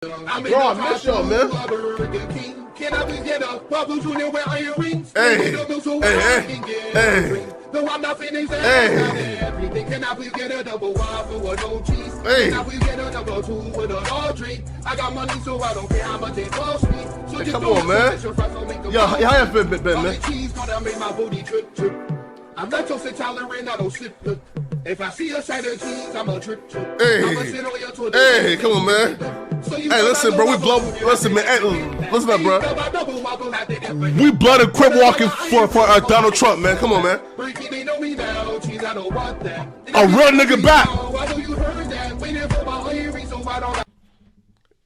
Bro, I miss y'all, man. Can I please get a Pablo Jr. where iron rings? Hey, hey. No, I'm not finished. Hey. Everything. Can I please get a double waffle with no cheese? Hey. Can I please get a double two with a all drink? I got money, so I don't care how much it costs me. So Hey, come on, man. Yo, how you been, man? Cheese gonna make my booty trip. I'm lactose intolerant, I don't slip. If I see a side of cheese, I'm a trip. Hey, come on, man. Hey, listen, bro, we blood. Listen, man. Hey, listen up, bro. We blood and crip walking for Donald Trump, man. Come on, man. A real nigga back.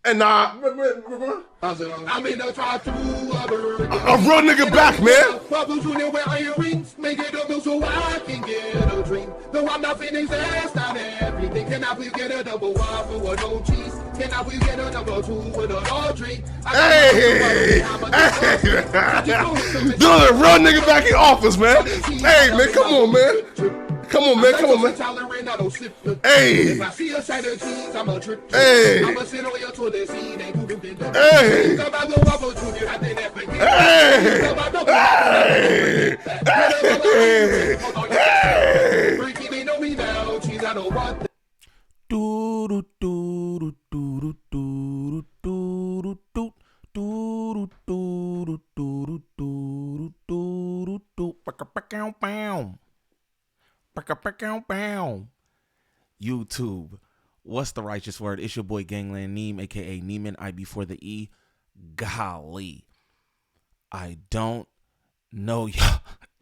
And I'm in the drive-thru. A real nigga back, man. Pablo Jr. where iron rings. Make it double so I can get a drink. Though I'm not finished, that's not everything. Can I please get a double waffle with no cheese? Can I please get a double two with a all drink? Hey, dude, a real nigga back in office, man. Hey, man, come on, man. Come on, man. Come on, man. Hey. If I see a side of cheese, I'm a trip. Hey. I'm a sit on your toilet seat and do. Hey. YouTube, what's the righteous word? It's your boy Gangland Neem, aka Neiman, I before the E. Golly, I don't know y'all.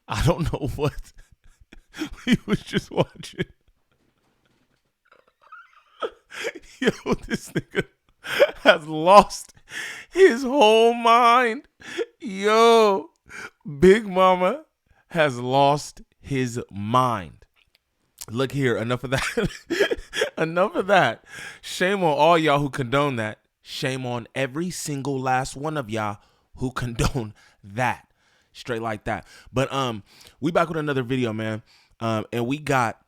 I don't know what we was just watching. Yo, this nigga has lost his whole mind. Yo, Big Mama has lost his mind. Look here, enough of that. Enough of that. Shame on all y'all who condone that. Shame on every single last one of y'all who condone that. Straight like that. But we back with another video, man. And we got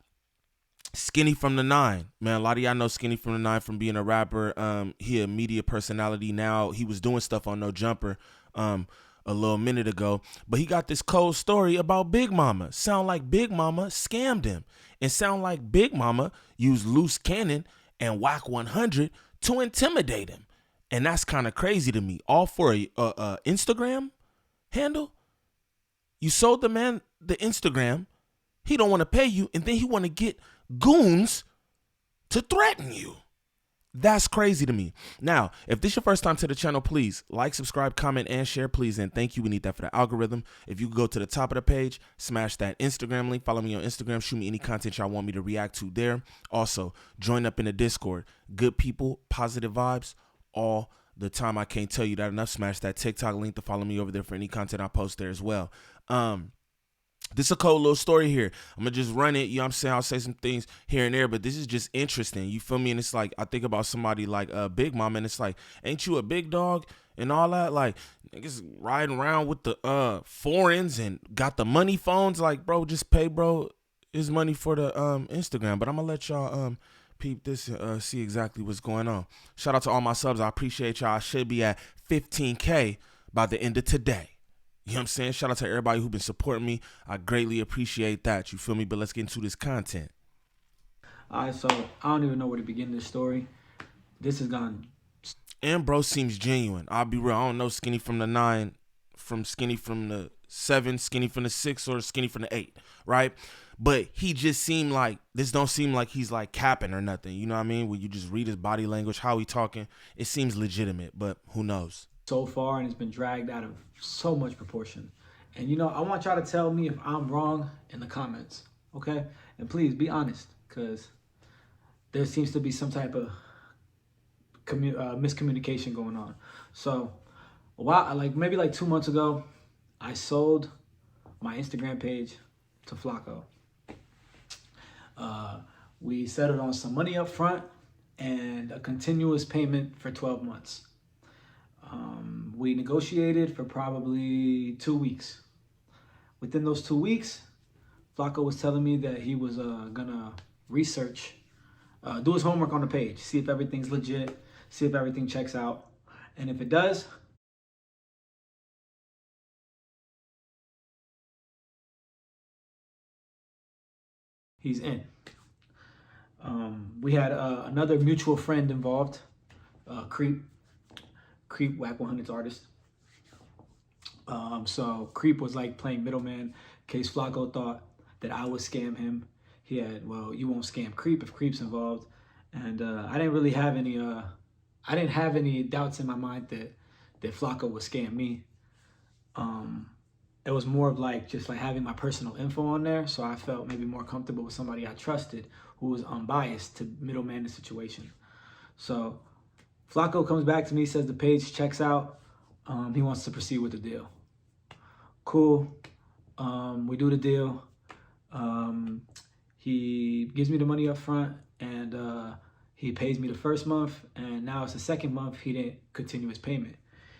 Skinnyfromthe9. Man, a lot of y'all know Skinnyfromthe9 from being a rapper. He a media personality now. He was doing stuff on No Jumper a little minute ago. But he got this cold story about Big Mama. Sound like Big Mama scammed him. And sound like Big Mama used loose cannon and Wack100 to intimidate him. And that's kind of crazy to me. All for a Instagram handle. You sold the man the Instagram. He don't want to pay you. And then he want to get goons to threaten you. That's crazy to me. Now, if this is your first time to the channel, please like, subscribe, comment, and share, please. And thank you. We need that for the algorithm. If you go to the top of the page, smash that Instagram link. Follow me on Instagram. Shoot me any content y'all want me to react to there. Also, join up in the Discord. Good people, positive vibes all the time. I can't tell you that enough. Smash that TikTok link to follow me over there for any content I post there as well. This is a cold little story here. I'm going to just run it. You know what I'm saying? I'll say some things here and there, but this is just interesting. You feel me? And it's like, I think about somebody like Big Mama, and it's like, ain't you a big dog and all that? Like, niggas riding around with the foreigns and got the money phones. Like, bro, just pay, bro, his money for the Instagram. But I'm going to let y'all peep this and see exactly what's going on. Shout out to all my subs. I appreciate y'all. I should be at 15K by the end of today. You know what I'm saying? Shout out to everybody who's been supporting me. I greatly appreciate that. You feel me? But let's get into this content. All right, so I don't even know where to begin this story. This has gone. And bro seems genuine. I'll be real. I don't know Skinnyfromthe9 from Skinnyfromthe7, Skinnyfromthe6, or Skinnyfromthe8, right? But he just seemed like, this don't seem like he's like capping or nothing. You know what I mean? When you just read his body language, how he talking, it seems legitimate, but who knows? So far, and it's been dragged out of so much proportion. And you know, I want y'all to tell me if I'm wrong in the comments, okay? And please be honest, because there seems to be some type of miscommunication going on. So a while, maybe 2 months ago, I sold my Instagram page to FLAKKO. We settled on some money up front and a continuous payment for 12 months. We negotiated for probably 2 weeks. Within those 2 weeks, FLAKKO was telling me that he was gonna research, do his homework on the page, see if everything's legit, see if everything checks out. And if it does, he's in. We had another mutual friend involved, Creep Wack100's artist. So Creep was like playing middleman. Case Flakko thought that I would scam him. He had, well, you won't scam Creep if Creep's involved. And I didn't really have any, I didn't have any doubts in my mind that Flakko would scam me. It was more of like just like having my personal info on there, so I felt maybe more comfortable with somebody I trusted who was unbiased to middleman the situation. So Flakko comes back to me, says the page checks out. He wants to proceed with the deal. Cool. We do the deal. He gives me the money up front, and he pays me the first month, and now it's the second month he didn't continue his payment.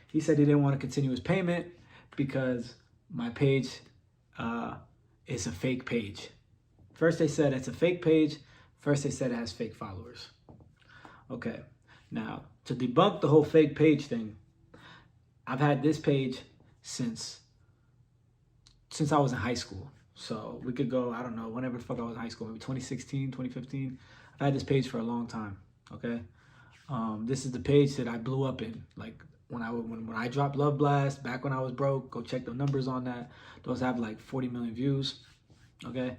He said he didn't want to continue his payment because my page is a fake page. First they said it's a fake page. First they said it has fake followers. Okay, now to debunk the whole fake page thing, I've had this page since I was in high school. So we could go, I don't know, whenever the fuck I was in high school, maybe 2016, 2015. I've had this page for a long time, okay? This is the page that I blew up in. Like when I dropped Love Blast, back when I was broke, go check the numbers on that. Those have like 40 million views, okay?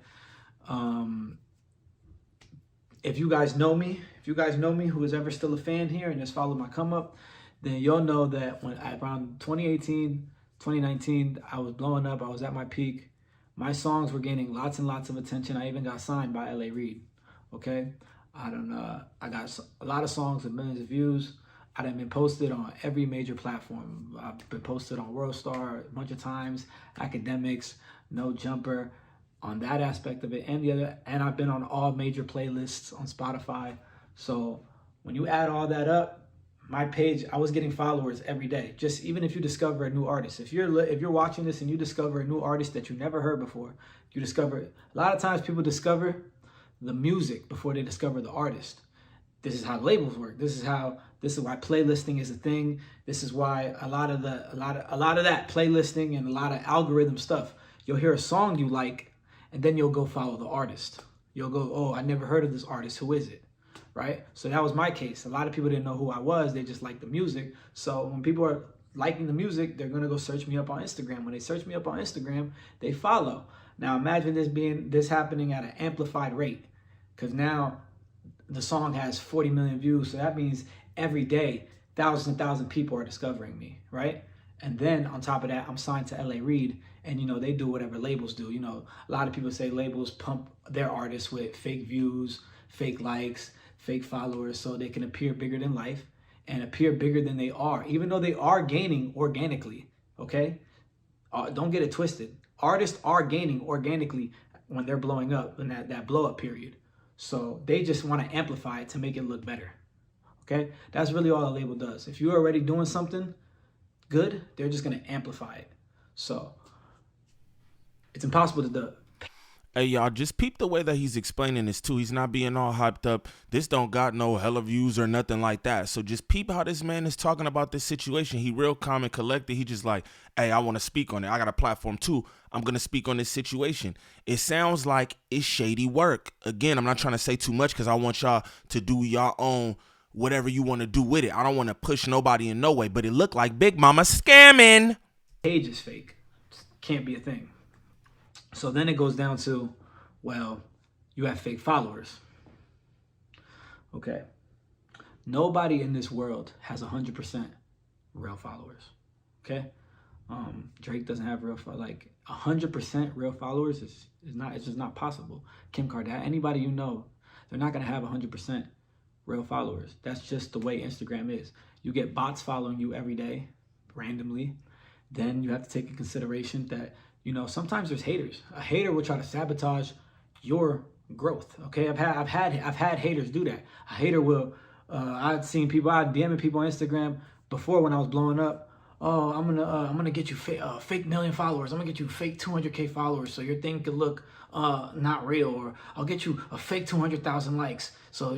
If you guys know me, who is ever still a fan here and has followed my come up, then you'll know that when around 2018, 2019, I was blowing up. I was at my peak. My songs were gaining lots and lots of attention. I even got signed by LA Reid. Okay, I got a lot of songs with millions of views. I done been posted on every major platform. I've been posted on Worldstar a bunch of times, Academics, No Jumper, on that aspect of it, and the other. And I've been on all major playlists on Spotify. So when you add all that up, my page, I was getting followers every day. Just even if you discover a new artist, if you're watching this and you discover a new artist that you never heard before, you discover it. A lot of times people discover the music before they discover the artist. This is how labels work. This is why playlisting is a thing. This is why a lot of that playlisting and a lot of algorithm stuff. You'll hear a song you like, and then you'll go follow the artist. You'll go, oh, I never heard of this artist. Who is it? Right? So that was my case. A lot of people didn't know who I was. They just liked the music. So when people are liking the music, they're going to go search me up on Instagram. When they search me up on Instagram, they follow. Now imagine this happening at an amplified rate, because now the song has 40 million views. So that means every day, thousands and thousands of people are discovering me, right? And then on top of that, I'm signed to LA Reid, and they do whatever labels do. A lot of people say labels pump their artists with fake views, fake likes, fake followers, so they can appear bigger than life and appear bigger than they are, even though they are gaining organically, okay? Don't get it twisted. Artists are gaining organically when they're blowing up in that blow up period. So they just want to amplify it to make it look better, okay? That's really all a label does. If you're already doing something good, they're just going to amplify it. So it's impossible to do. Hey, y'all, just peep the way that he's explaining this, too. He's not being all hyped up. This don't got no hella views or nothing like that. So just peep how this man is talking about this situation. He real calm and collected. He just like, hey, I want to speak on it. I got a platform, too. I'm going to speak on this situation. It sounds like it's shady work. Again, I'm not trying to say too much because I want y'all to do y'all own whatever you want to do with it. I don't want to push nobody in no way, but it looked like Big Mama scamming. Page is fake. Can't be a thing. So then it goes down to, well, you have fake followers. Okay. Nobody in this world has 100% real followers. Okay. Drake doesn't have real, like 100% real followers it's just not possible. Kim Kardashian, anybody they're not going to have 100% real followers. That's just the way Instagram is. You get bots following you every day, randomly. Then you have to take in consideration that sometimes there's haters. A hater will try to sabotage your growth. Okay, I've had haters do that. A hater will. I'd DMing people on Instagram before when I was blowing up. Oh, I'm gonna get you fake million followers. I'm gonna get you fake 200K followers so your thing could look not real. Or I'll get you a fake 200,000 likes. So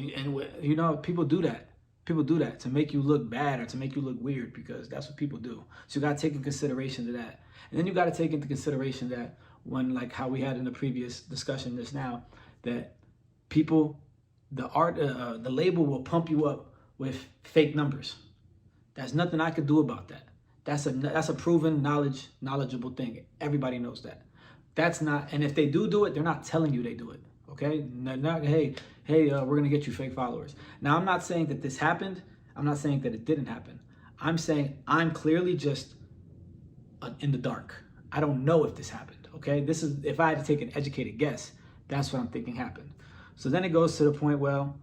people do that. People do that to make you look bad or to make you look weird, because that's what people do. So you got to take into consideration to that. And then you got to take into consideration that when, like how we had in the previous discussion just now, that people, the label will pump you up with fake numbers. There's nothing I could do about that. That's a proven knowledgeable thing. Everybody knows that. That's not, and if they do it, they're not telling you they do it. Okay, not hey, we're gonna get you fake followers. Now, I'm not saying that this happened. I'm not saying that it didn't happen. I'm saying I'm clearly just in the dark. I don't know if this happened. Okay, this is, if I had to take an educated guess, that's what I'm thinking happened. So then it goes to the point, well,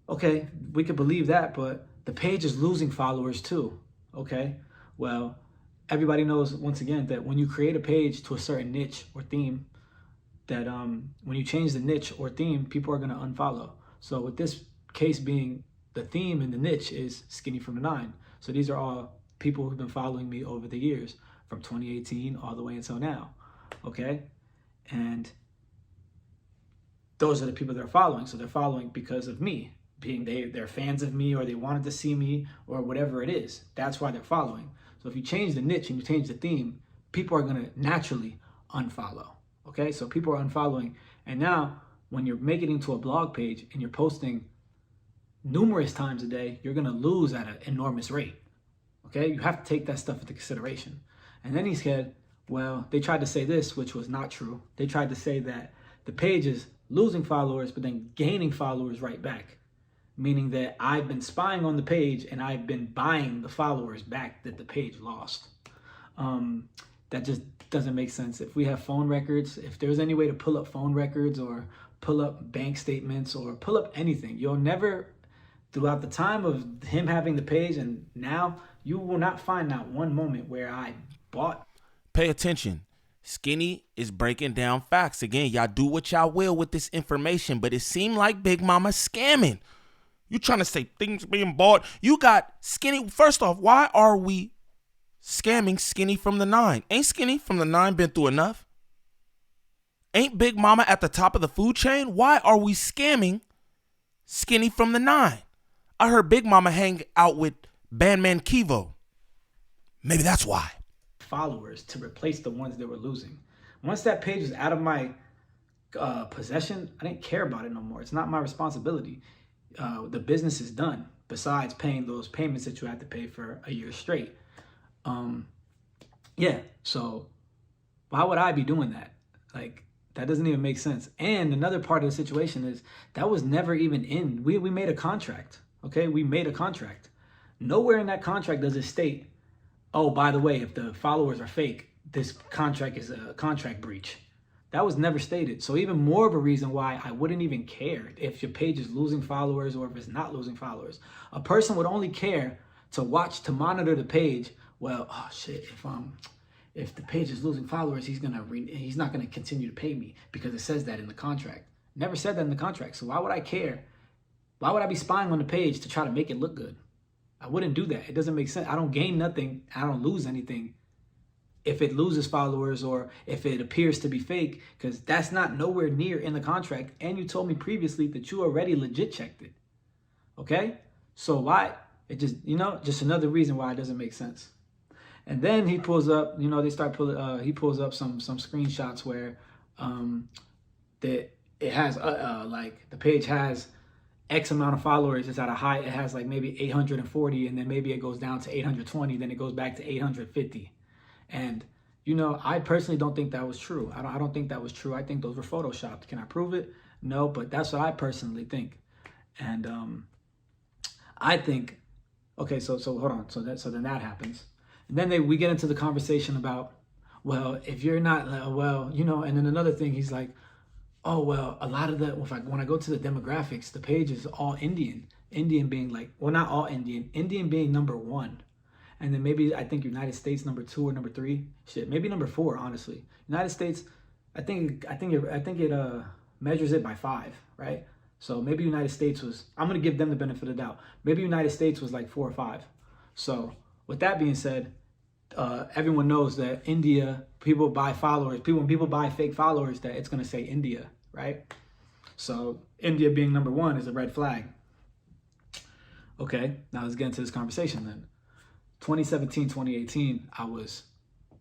okay, we could believe that, but the page is losing followers too. Okay, well, everybody knows once again that when you create a page to a certain niche or theme, that when you change the niche or theme, people are going to unfollow. So with this case being, the theme and the niche is Skinny from the 9. So these are all people who've been following me over the years from 2018 all the way until now. Okay, and those are the people they're following. So they're following because of me, being they're fans of me, or they wanted to see me, or whatever it is. That's why they're following. So if you change the niche and you change the theme, people are going to naturally unfollow. Okay, so people are unfollowing. And now when you're making it into a blog page and you're posting numerous times a day, you're going to lose at an enormous rate. Okay, you have to take that stuff into consideration. And then he said, well, they tried to say this, which was not true. They tried to say that the page is losing followers, but then gaining followers right back. Meaning that I've been spying on the page and I've been buying the followers back that the page lost. That just doesn't make sense. If we have phone records, if there's any way to pull up phone records or pull up bank statements or pull up anything, you'll never, throughout the time of him having the page and now, you will not find not one moment where I bought. Pay attention. Skinny is breaking down facts. Again, y'all do what y'all will with this information, but it seemed like Big Mama scamming. You trying to say things being bought. You got Skinny. First off, why are we scamming Skinny from the 9? Ain't Skinny from the 9 been through enough? Ain't Big Mama at the top of the food chain? Why are we scamming Skinny from the 9? I heard Big Mama hang out with Bandman Kivo. Maybe that's why. Followers to replace the ones that were losing. Once that page was out of my possession, I didn't care about it no more. It's not my responsibility. The business is done, besides paying those payments that you had to pay for a year straight. Yeah, so why would I be doing that? Like, that doesn't even make sense. And another part of the situation is that was never even in. We made a contract, okay? We made a contract. Nowhere in that contract does it state, oh, by the way, if the followers are fake, this contract is a contract breach. That was never stated. So even more of a reason why I wouldn't even care if your page is losing followers or if it's not losing followers. A person would only care to watch, to monitor the page. Well, oh shit, if the page is losing followers, he's not gonna continue to pay me because it says that in the contract. Never said that in the contract. So why would I care? Why would I be spying on the page to try to make it look good? I wouldn't do that. It doesn't make sense. I don't gain nothing. I don't lose anything if it loses followers or if it appears to be fake, because that's not nowhere near in the contract. And you told me previously that you already legit checked it. Okay? So why? It just, just another reason why it doesn't make sense. And then he pulls up, they start pulling, he pulls up some screenshots where that it has, like the page has X amount of followers. It's at a high, it has like maybe 840, and then maybe it goes down to 820, then it goes back to 850. And, I personally don't think that was true. I don't think that was true. I think those were photoshopped. Can I prove it? No, but that's what I personally think. And I think, okay, so hold on. So then that happens. And then we get into the conversation about, well, if you're not, and then another thing, he's like, oh, well, a lot of when I go to the demographics, the page is all Indian. Indian being like, well, not all Indian. Indian being number 1. And then maybe I think United States number 2 or number 3. Shit, maybe number 4, honestly. United States, I think it measures it by 5, right? So maybe United States was, I'm going to give them the benefit of the doubt. Maybe United States was like 4 or 5. So with that being said, everyone knows that India, people buy followers. When people buy fake followers, that it's going to say India, right? So India being number 1 is a red flag. Okay, now let's get into this conversation then. 2017, 2018, I was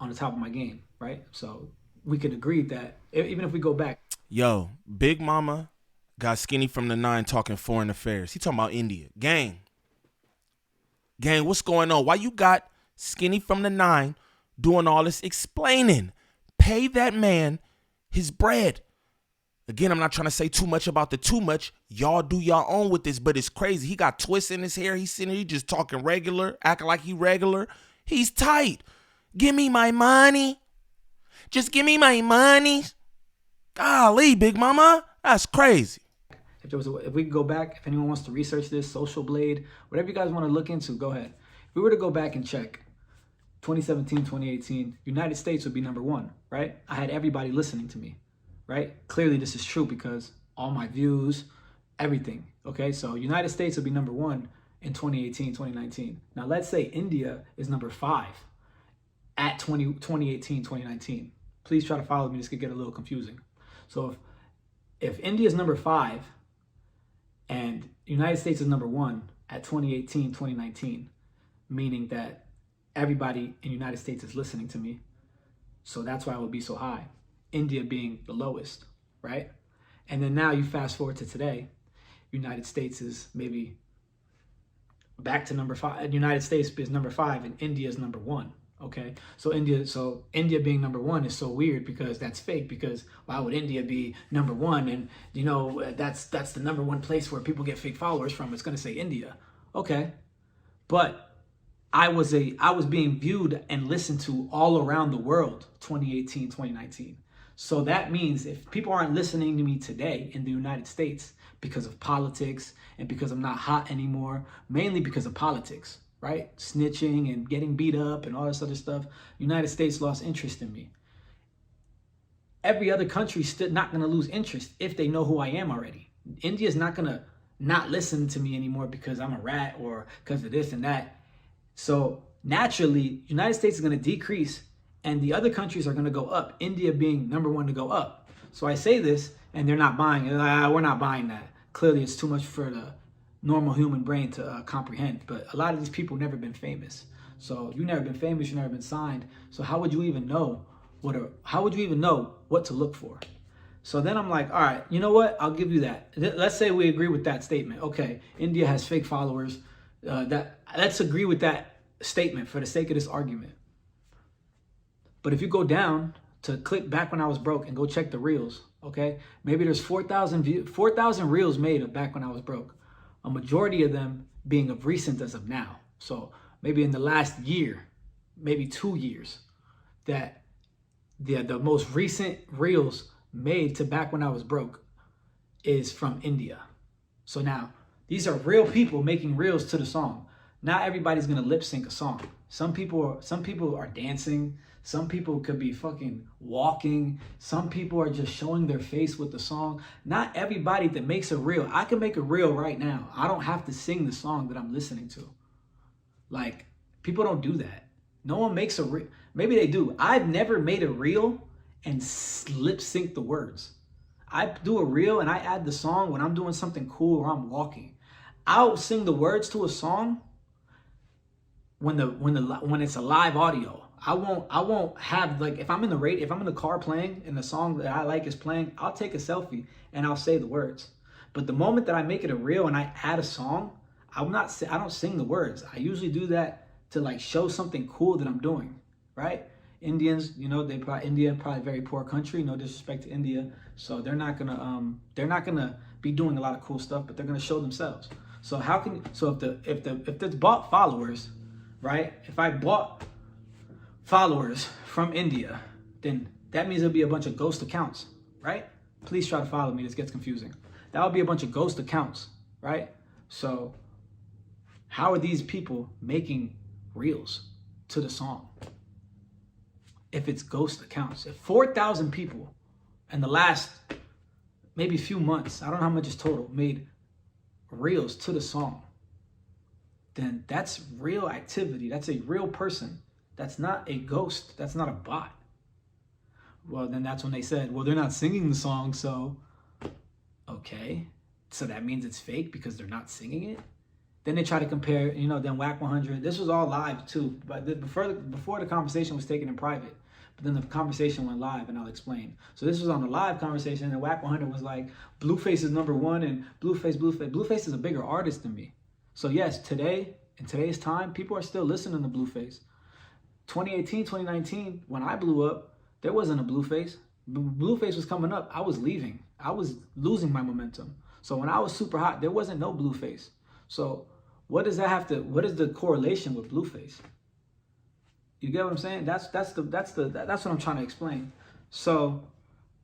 on the top of my game, right? So we could agree that even if we go back. Yo, Big Mama got Skinny from the 9 talking foreign affairs. He talking about India. Gang, what's going on? Why you got Skinny from the 9 doing all this explaining? Pay that man his bread. Again, I'm not trying to say too much about the too much. Y'all do y'all own with this, but it's crazy. He got twists in his hair. He's sitting here just talking regular, acting like he regular. He's tight. Give me my money. Just give me my money. Golly, Big Mama. That's crazy. If we could go back, if anyone wants to research this, Social Blade, whatever you guys want to look into, go ahead. If we were to go back and check 2017, 2018, United States would be #1, right? I had everybody listening to me, right? Clearly this is true because all my views, everything, okay? So United States would be #1 in 2018, 2019. Now let's say India is #5 at 2018, 2019. Please try to follow me. This could get a little confusing. So if India is #5 and United States is #1 at 2018, 2019, meaning that everybody in the United States is listening to me. So that's why it would be so high. India being the lowest, right? And then now you fast forward to today, United States is maybe back to #5. United States is #5 and India is #1. Okay, so India being #1 is so weird because that's fake. Because why would India be #1? And you know that's the #1 place where people get fake followers from. It's gonna say India, okay. But I was being viewed and listened to all around the world 2018, 2019. So that means if people aren't listening to me today in the United States because of politics and because I'm not hot anymore, mainly because of politics, right? Snitching and getting beat up and all this other stuff. United States lost interest in me. Every other country still not going to lose interest if they know who I am already. India's not going to not listen to me anymore because I'm a rat or because of this and that. So naturally, United States is going to decrease and the other countries are going to go up. India being #1 to go up. So I say this and they're not buying it. We're not buying that. Clearly, it's too much for the normal human brain to comprehend. But a lot of these people never been famous. So you've never been famous, you've never been signed. So how would you even know what to look for? So then I'm like, all right, you know what? I'll give you that. Let's say we agree with that statement. Okay, India has fake followers. Let's agree with that statement for the sake of this argument. But if you go down to click back when I was broke and go check the reels, okay? Maybe there's 4,000 reels made of back when I was broke. A majority of them being of recent as of now. So maybe in the last year, maybe 2 years, that the most recent reels made to back when I was broke is from India. So now these are real people making reels to the song. Not everybody's gonna lip sync a song. Some people are dancing. Some people could be fucking walking. Some people are just showing their face with the song. Not everybody that makes a reel. I can make a reel right now. I don't have to sing the song that I'm listening to. Like, people don't do that. No one makes a reel. Maybe they do. I've never made a reel and lip sync the words. I do a reel and I add the song when I'm doing something cool or I'm walking. I'll sing the words to a song when it's a live audio. I won't have, like, if I'm in the car playing and the song that I like is playing, I'll take a selfie and I'll say the words. But the moment that I make it a reel and I add a song, I don't sing the words. I usually do that to like show something cool that I'm doing, right? Indians, you know, India probably a very poor country, no disrespect to India. So they're not gonna be doing a lot of cool stuff, but they're gonna show themselves. So if there's bought followers, right? If I bought followers from India, then that means there'll be a bunch of ghost accounts, right? Please try to follow me. This gets confusing. That would be a bunch of ghost accounts, right? So how are these people making reels to the song if it's ghost accounts? If 4,000 people in the last maybe few months, I don't know how much is total, made reels to the song, then that's real activity. That's a real person. That's not a ghost. That's not a bot. Well, then that's when they said, well, they're not singing the song, so okay. So that means it's fake because they're not singing it? Then they try to compare, you know, then Wack100. This was all live too, but before the conversation was taken in private. But then the conversation went live, and I'll explain. So this was on the live conversation, and Wack100 was like, Blueface is #1, and Blueface is a bigger artist than me. So yes, today, in today's time, people are still listening to Blueface. 2018, 2019, when I blew up, there wasn't a Blueface. Blueface was coming up. I was leaving. I was losing my momentum. So when I was super hot, there wasn't no Blueface. So what does that have to, what is the correlation with Blueface? You get what I'm saying? That's what I'm trying to explain. So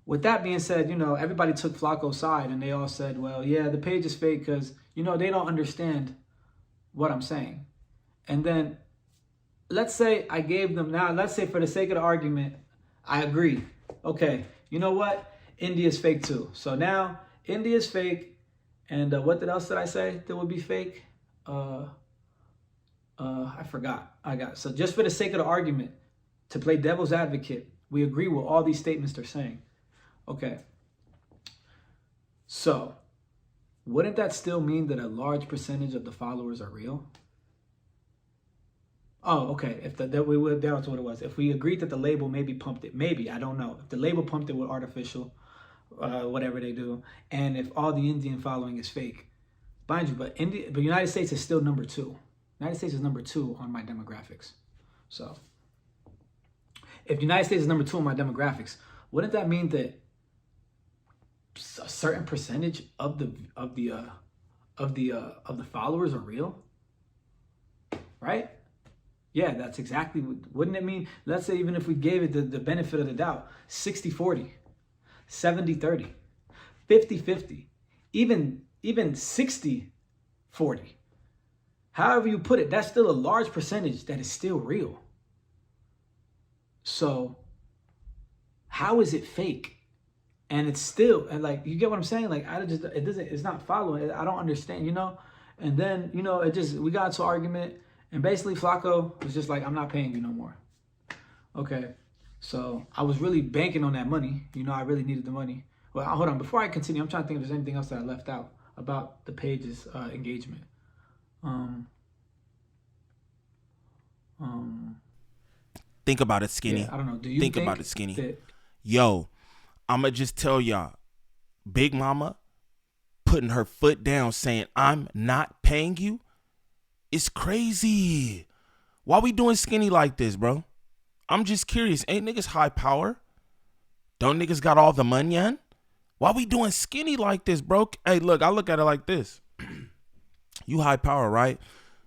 with that being said, you know, everybody took Flakko's side, and they all said, well, yeah, the page is fake because, you know, they don't understand what I'm saying. And then let's say I gave them, now let's say for the sake of the argument, I agree. Okay, you know what? India's fake too. So now India's fake. And what else did I say that would be fake? I forgot. So just for the sake of the argument, to play devil's advocate, we agree with all these statements they're saying. Okay. So wouldn't that still mean that a large percentage of the followers are real? Oh, okay. If that's what it was. If we agreed that the label maybe pumped it, maybe, I don't know. If the label pumped it with artificial, whatever they do, and if all the Indian following is fake, mind you, but United States is still #2. United States is #2 on my demographics. So if United States is #2 on my demographics, wouldn't that mean that a certain percentage of the followers are real? Right? Yeah, that's exactly what, wouldn't it mean? Let's say even if we gave it the benefit of the doubt, 60-40, 70-30, 50-50, even 60-40. However you put it, that's still a large percentage that is still real. So how is it fake? And it's still, and like, you get what I'm saying? Like, it's not following. I don't understand, you know? And then, you know, we got into an argument, and basically Flakko was just like, I'm not paying you no more. Okay. So I was really banking on that money. You know, I really needed the money. Well, hold on. Before I continue, I'm trying to think if there's anything else that I left out about the page's engagement. Think about it, Skinny. Yeah, I don't know. Do you think about it, Skinny? That... Yo, I'ma just tell y'all, Big Mama putting her foot down saying, I'm not paying you. It's crazy. Why we doing Skinny like this, bro? I'm just curious. Ain't niggas high power? Don't niggas got all the money in? Why we doing Skinny like this, bro? Hey, look, I look at it like this. You high power, right?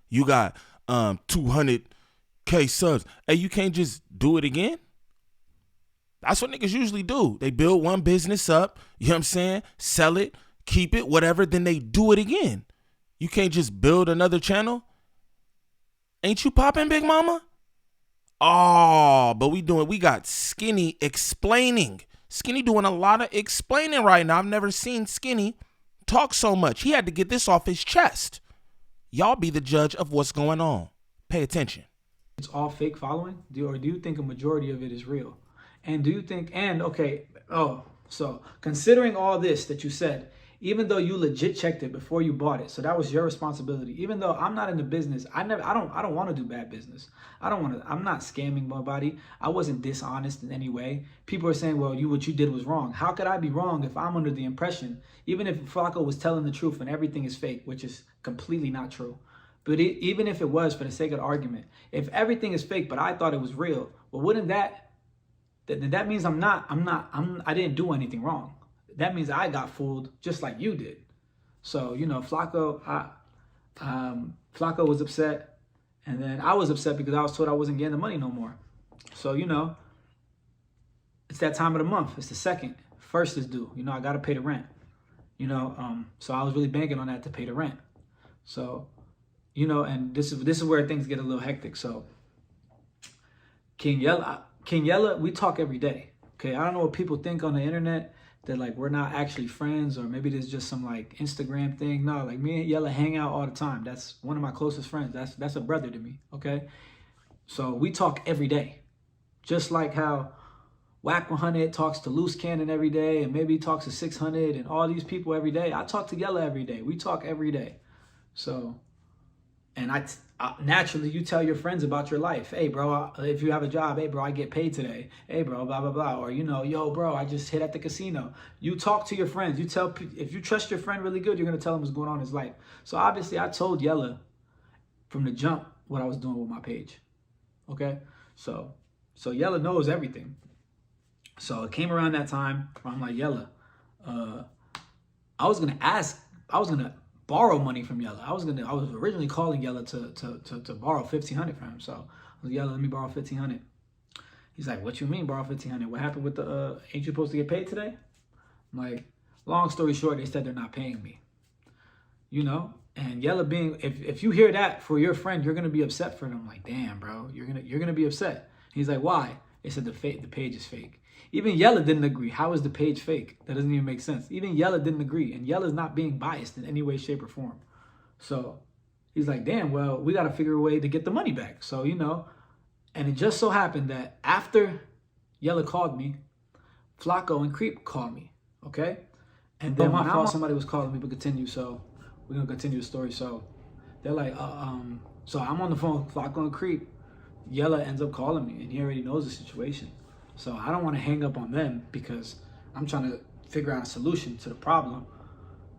You got 200K subs. Hey, you can't just do it again? That's what niggas usually do. They build one business up, you know what I'm saying? Sell it, keep it, whatever, then they do it again. You can't just build another channel? Ain't you popping, Big Mama? Oh, but we got Skinny explaining. Skinny doing a lot of explaining right now. I've never seen Skinny talk so much. He had to get this off his chest. Y'all be the judge of what's going on. Pay attention. It's all fake following? Or do you think a majority of it is real? And do you think, so considering all this that you said, even though you legit checked it before you bought it, so that was your responsibility. Even though I'm not in the business, I don't want to do bad business. I'm not scamming nobody. I wasn't dishonest in any way. People are saying, well, what you did was wrong. How could I be wrong if I'm under the impression, even if Flakko was telling the truth and everything is fake, which is completely not true. But even if it was, for the sake of the argument, if everything is fake, but I thought it was real, well, wouldn't that means I didn't do anything wrong. That means I got fooled just like you did. So, you know, Flakko was upset, and then I was upset because I was told I wasn't getting the money no more. So, you know, it's that time of the month. It's the second. First is due. You know, I got to pay the rent. You know, so I was really banking on that to pay the rent. So, you know, and this is where things get a little hectic. So, King Yella, we talk every day. Okay, I don't know what people think on the internet, that like we're not actually friends, or maybe there's just some like Instagram thing. No, like me and Yella hang out all the time. That's one of my closest friends. That's a brother to me, okay? So we talk every day. Just like how Wack100 talks to Loose Cannon every day, and maybe he talks to 600 and all these people every day. I talk to Yella every day. We talk every day. So And naturally, you tell your friends about your life. Hey, bro, if you have a job, hey, bro, I get paid today. Hey, bro, blah, blah, blah. Or, yo, bro, I just hit at the casino. You talk to your friends. You tell, if you trust your friend really good, you're going to tell him what's going on in his life. So obviously, I told Yella from the jump what I was doing with my page. Okay? So Yella knows everything. So it came around that time where I'm like, Yella, I was going to borrow money from Yella. I was originally calling Yella to borrow $1,500 from him. So I was like, Yella, let me borrow $1,500. He's like, what you mean borrow $1,500? What happened with the ain't you supposed to get paid today? I'm like, long story short, they said they're not paying me. And Yella being, if you hear that for your friend, you're gonna be upset for them. I'm like, damn, bro, you're gonna be upset. He's like, why? They said the page is fake. Even Yella didn't agree. How is the page fake? That doesn't even make sense. Even Yella didn't agree. And Yella's not being biased in any way, shape, or form. So he's like, damn, well, we got to figure a way to get the money back. So, and it just so happened that after Yella called me, Flakko and Creep called me, okay? And then my fault, somebody was calling me, but continue. So we're going to continue the story. So they're like, so I'm on the phone with Flakko and Creep. Yella ends up calling me, and he already knows the situation. So I don't want to hang up on them because I'm trying to figure out a solution to the problem,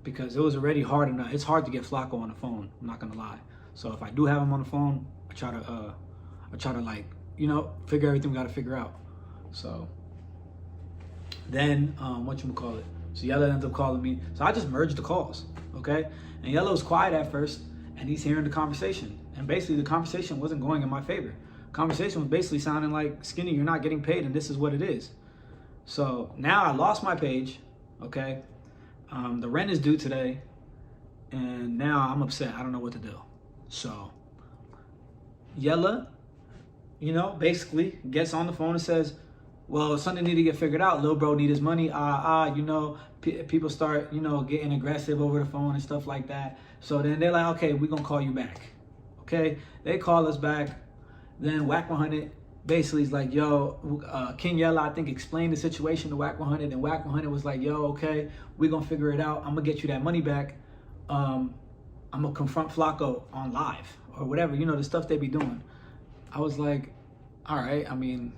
because it was already hard enough. It's hard to get Flakko on the phone. I'm not gonna lie. So if I do have him on the phone, I try to like, figure everything we got to figure out. So then So Yella ends up calling me. So I just merged the calls, okay? And Yella was quiet at first, and he's hearing the conversation. And basically the conversation wasn't going in my favor. Conversation was basically sounding like, Skinny, you're not getting paid, and this is what it is. So now I lost my page, okay? The rent is due today, and now I'm upset. I don't know what to do. So Yella, basically gets on the phone and says, well, something need to get figured out. Lil bro need his money. People start, getting aggressive over the phone and stuff like that. So then they're like, okay, we're going to call you back. Okay? They call us back. Then Wack100 basically is like, yo, King Yella, I think, explained the situation to Wack100. And Wack100 was like, yo, okay, we're going to figure it out. I'm going to get you that money back. I'm going to confront Flakko on live or whatever, the stuff they be doing. I was like, all right. I mean,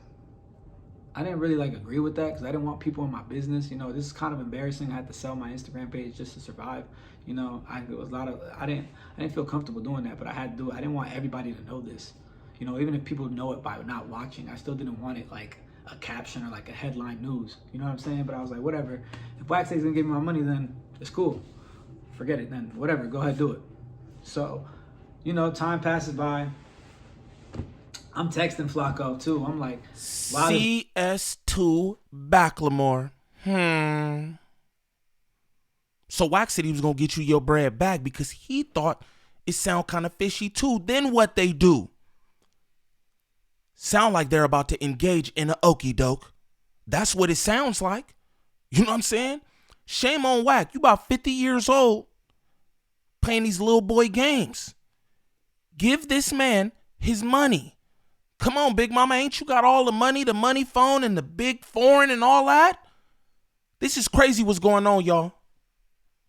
I didn't really agree with that because I didn't want people in my business. This is kind of embarrassing. I had to sell my Instagram page just to survive. It was I didn't feel comfortable doing that, but I had to do it. I didn't want everybody to know this. Even if people know it by not watching, I still didn't want it like a caption or like a headline news. You know what I'm saying? But I was like, whatever. If Wax is gonna give me my money, then it's cool. Forget it then. Whatever. Go ahead, do it. So, time passes by. I'm texting Flakko too. I'm like, wow, CS2 Backlemore. So Wax said he was gonna get you your bread back because he thought it sound kind of fishy too. Then what they do? Sound like they're about to engage in an okie doke. That's what it sounds like. You know what I'm saying? Shame on Wack. You about 50 years old playing these little boy games. Give this man his money. Come on, Big Mama. Ain't you got all the money phone and the big foreign and all that? This is crazy what's going on, y'all.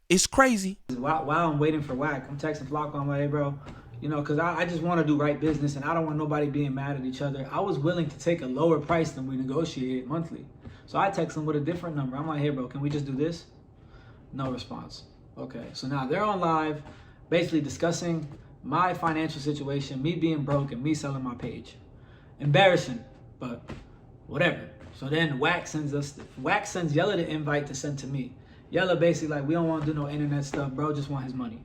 It's crazy. While I'm waiting for Wack, I'm texting Flakko. I'm like, hey, bro, because I just want to do right business and I don't want nobody being mad at each other. I was willing to take a lower price than we negotiated monthly. So I text him with a different number. I'm like, hey, bro, can we just do this? No response. Okay, so now they're on live basically discussing my financial situation, me being broke and me selling my page. Embarrassing, but whatever. So then Wack sends Yella the invite to send to me. Yella basically like, we don't want to do no internet stuff, bro, just want his money.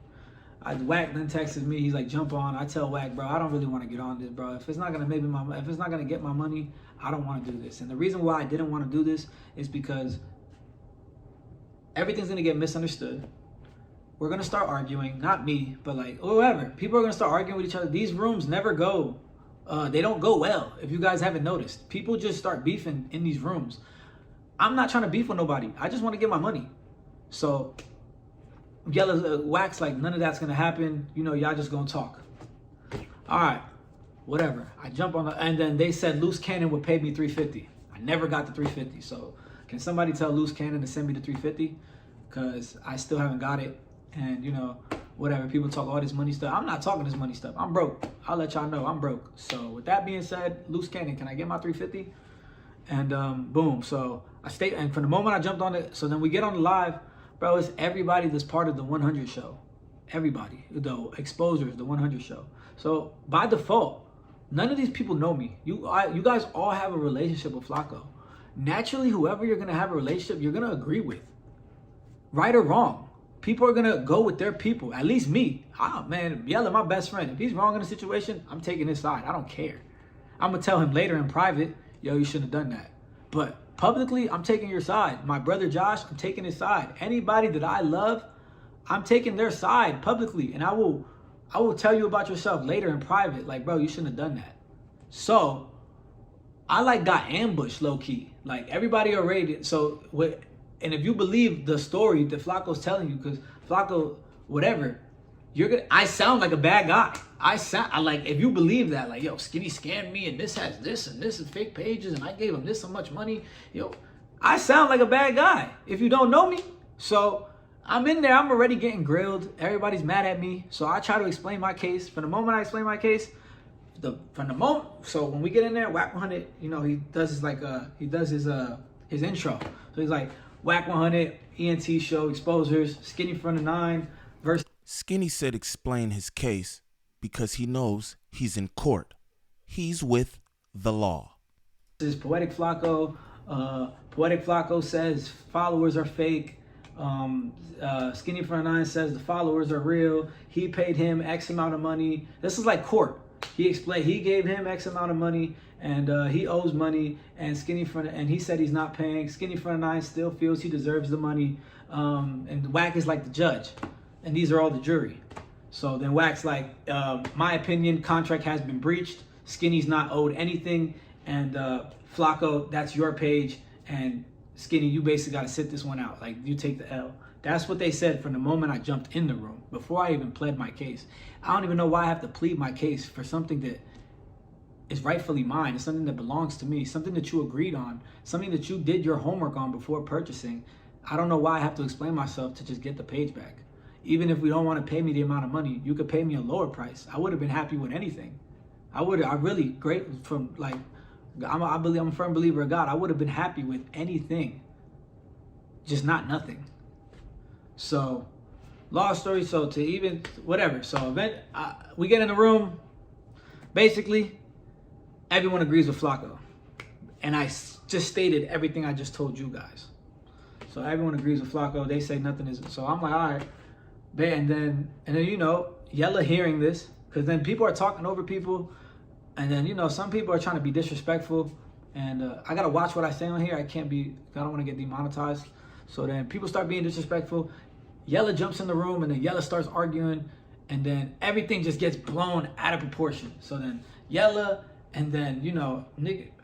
Wack then texted me. He's like, jump on. I tell Wack, bro, I don't really want to get on this, bro. If it's not gonna get my money, I don't want to do this. And the reason why I didn't want to do this is because everything's gonna get misunderstood. We're gonna start arguing, not me, but whoever. People are gonna start arguing with each other. These rooms never go. They don't go well. If you guys haven't noticed, people just start beefing in these rooms. I'm not trying to beef with nobody. I just want to get my money. So Wack's like, none of that's gonna happen. Y'all just gonna talk. All right, whatever. I jump on and then they said Loose Cannon would pay me $350. I never got the $350. So can somebody tell Loose Cannon to send me the $350? Because I still haven't got it. And whatever. People talk all this money stuff. I'm not talking this money stuff. I'm broke. I'll let y'all know I'm broke. So with that being said, Loose Cannon, can I get my 350? And boom. So I stayed, and from the moment I jumped on it, so then we get on the live, bro, it's everybody that's part of the 100 show. Everybody, the exposers, the 100 show. So by default, none of these people know me. You guys all have a relationship with Flakko. Naturally, whoever you're gonna have a relationship, you're gonna agree with, right or wrong. People are gonna go with their people. At least me. Ah, man, Yella, my best friend. If he's wrong in a situation, I'm taking his side. I don't care. I'm gonna tell him later in private, yo, you shouldn't have done that. But publicly, I'm taking your side. My brother Josh, I'm taking his side. Anybody that I love, I'm taking their side publicly, and I will tell you about yourself later in private. Like, bro, you shouldn't have done that. So I like got ambushed low key. Like everybody already. So what? And if you believe the story that Flakko's telling you, because Flakko, whatever, I sound like a bad guy. I like, if you believe that, like, yo, Skinny scammed me, and this has this, and this is fake pages, and I gave him this so much money, yo, I sound like a bad guy if you don't know me. So I'm in there, I'm already getting grilled. Everybody's mad at me. So I try to explain my case. From the moment I explain my case, so when we get in there, Wack100, you know, he does his intro. So he's like, Wack100, ENT show, exposers, Skinnyfromthe9 versus. Skinny said explain his case because he knows he's in court. He's with the law. This is POETIK FLAKKO. POETIK FLAKKO says followers are fake. Skinnyfromthe9 says the followers are real. He paid him X amount of money. This is like court. He explained he gave him X amount of money, and he owes money, and and he said he's not paying. Skinnyfromthe9 still feels he deserves the money, and Wack is like the judge, and these are all the jury. So then Wack's like, my opinion, contract has been breached. Skinny's not owed anything, and Flakko, that's your page, and Skinny, you basically got to sit this one out. Like, you take the L. That's what they said from the moment I jumped in the room, before I even pled my case. I don't even know why I have to plead my case for something that is rightfully mine. It's something that belongs to me, something that you agreed on, something that you did your homework on before purchasing. I don't know why I have to explain myself to just get the page back. Even if we don't want to pay me the amount of money, you could pay me a lower price. I would have been happy with anything. I'm a firm believer of God. I would have been happy with anything, just not nothing. So, long story, so to even, whatever. So we get in the room, basically, everyone agrees with Flakko. And I just stated everything I just told you guys. So everyone agrees with Flakko. They say nothing is, so I'm like, all right. And then, you know, Yella hearing this, because then people are talking over people. And then, you know, some people are trying to be disrespectful. And I got to watch what I say on here. I don't want to get demonetized. So then people start being disrespectful. Yella jumps in the room, and then Yella starts arguing, and then everything just gets blown out of proportion. So then Yella, and then, you know,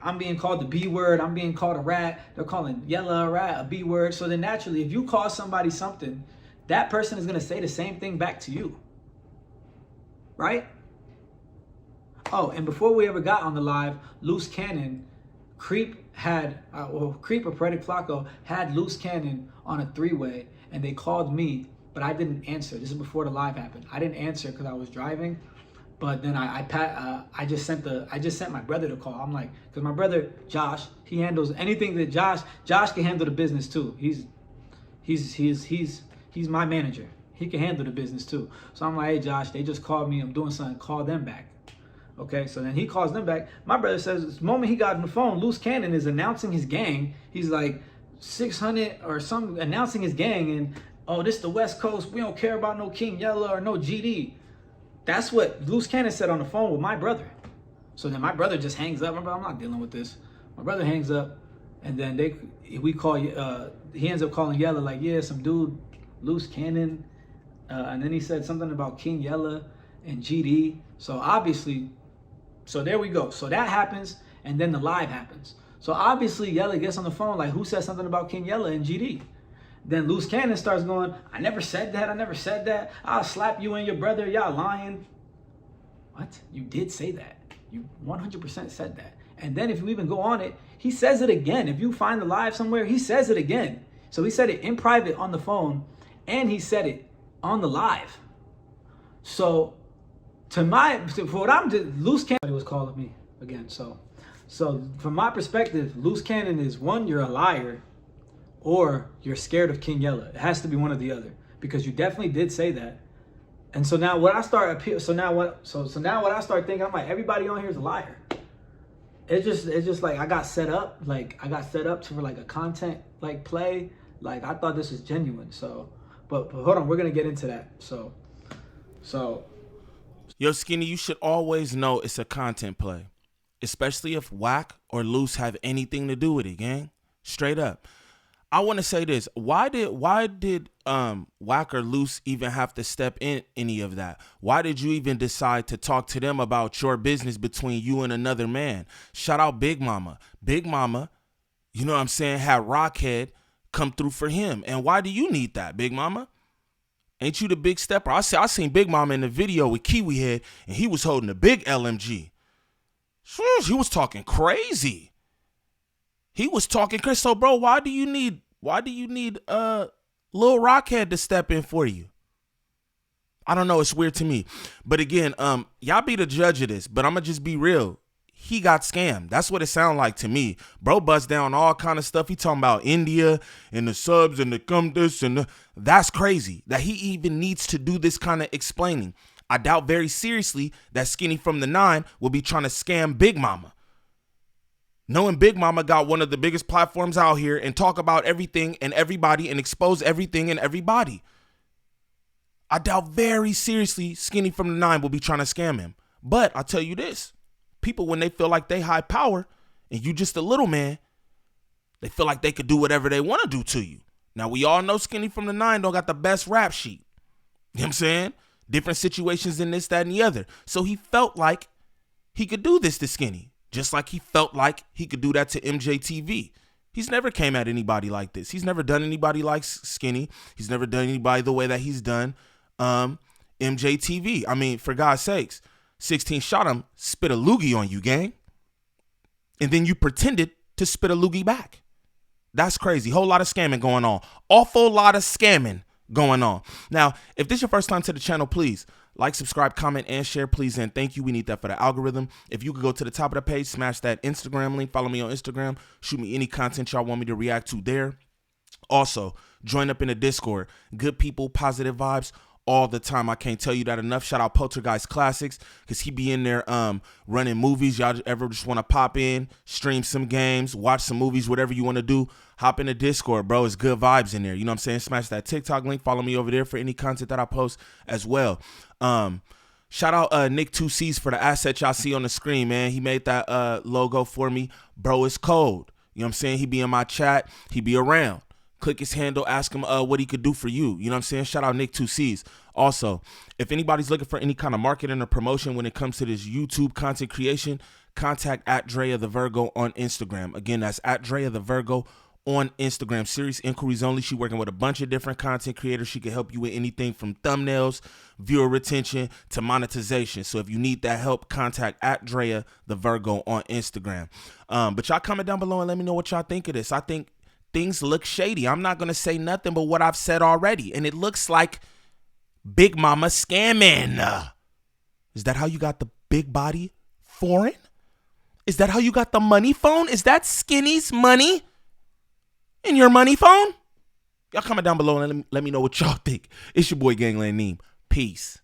I'm being called the B word, I'm being called a rat, they're calling Yella a rat, a B word. So then naturally, if you call somebody something, that person is going to say the same thing back to you, right? Oh, and before we ever got on the live, Loose Cannon, Creep or POETIK FLAKKO had Loose Cannon on a three-way, and they called me, but I didn't answer. This is before the live happened. I didn't answer because I was driving, but then I just sent my brother to call. I'm like, because my brother Josh, he handles anything that Josh can handle the business too. He's my manager. He can handle the business too. So I'm like, hey Josh, they just called me. I'm doing something. Call them back. Okay, so then he calls them back. My brother says, the moment he got on the phone, Loose Cannon is announcing his gang. He's like 600 or something, announcing his gang, and oh, this the West Coast. We don't care about no King Yella or no GD. That's what Loose Cannon said on the phone with my brother. So then my brother just hangs up. I'm not dealing with this. My brother hangs up, and then he ends up calling Yella like, yeah, some dude, Loose Cannon, and then he said something about King Yella and GD. So obviously, so there we go. So that happens, and then the live happens. So obviously Yella gets on the phone like, who said something about King Yella and GD? Then Loose Cannon starts going, I never said that. I never said that. I'll slap you and your brother. Y'all lying. What? You did say that. You 100% said that. And then if you even go on it, he says it again. If you find the live somewhere, he says it again. So he said it in private on the phone, and he said it on the live. So for what I'm just, loose cannon was calling me again. So from my perspective, loose cannon is one, you're a liar, or you're scared of King Yella. It has to be one or the other, because you definitely did say that. And so now what I start what I start thinking, I'm like, everybody on here is a liar. It's just like I got set up for like a content like play. Like I thought this was genuine. So but hold on, we're gonna get into that. So Yo, Skinny, you should always know it's a content play, especially if Wack or Loose have anything to do with it, gang. Straight up. I want to say this. Why did Wack or Loose even have to step in any of that? Why did you even decide to talk to them about your business between you and another man? Shout out Big Mama. Big Mama, you know what I'm saying, had Rockhead come through for him. And why do you need that, Big Mama? Ain't you the big stepper? I seen Big Mama in the video with Kiwi Head, and he was holding a big LMG. He was talking crazy. He was talking crazy. So, bro, why do you need Lil Rockhead to step in for you? I don't know. It's weird to me. But again, y'all be the judge of this. But I'm gonna just be real. He got scammed. That's what it sounded like to me. Bro bust down all kind of stuff. He talking about India and the subs and the come this and the, that's crazy that he even needs to do this kind of explaining. I doubt very seriously that Skinnyfromthe9 will be trying to scam Big Mama. Knowing Big Mama got one of the biggest platforms out here and talk about everything and everybody and expose everything and everybody. I doubt very seriously Skinnyfromthe9 will be trying to scam him. But I'll tell you this. People, when they feel like they high power and you just a little man, they feel like they could do whatever they want to do to you. Now, we all know Skinnyfromthe9 don't got the best rap sheet. You know what I'm saying? Different situations in this, that, and the other. So he felt like he could do this to Skinny, just like he felt like he could do that to MJTV. He's never came at anybody like this. He's never done anybody like Skinny. He's never done anybody the way that he's done MJTV. I mean, for God's sakes. 16 shot him, spit a loogie on you, gang. And then you pretended to spit a loogie back. That's crazy. Whole lot of scamming going on. Awful lot of scamming going on. Now, if this is your first time to the channel, please like, subscribe, comment, and share, please. And thank you. We need that for the algorithm. If you could go to the top of the page, smash that Instagram link. Follow me on Instagram. Shoot me any content y'all want me to react to there. Also, join up in the Discord. Good people, positive vibes. All the time. I can't tell you that enough. Shout out Poltergeist Classics, because he be in there running movies. Y'all ever just want to pop in, stream some games, watch some movies, whatever you want to do, hop in the Discord, bro. It's good vibes in there. You know what I'm saying? Smash that TikTok link. Follow me over there for any content that I post as well. Shout out Nick 2C's for the asset y'all see on the screen, man. He made that logo for me. Bro, it's cold. You know what I'm saying? He be in my chat. He be around. Click his handle, ask him what he could do for you. You know what I'm saying? Shout out Nick 2C's. Also, if anybody's looking for any kind of marketing or promotion when it comes to this YouTube content creation, contact @DreaTheVirgo on Instagram. Again, that's @DreaTheVirgo on Instagram. Serious inquiries only. She's working with a bunch of different content creators. She can help you with anything from thumbnails, viewer retention, to monetization. So if you need that help, contact @DreaTheVirgo on Instagram. But y'all comment down below and let me know what y'all think of this. I think things look shady. I'm not going to say nothing but what I've said already. And it looks like Big Mama scamming. Is that how you got the big body foreign? Is that how you got the money phone? Is that Skinny's money in your money phone? Y'all comment down below and let me know what y'all think. It's your boy Gangland Neem. Peace.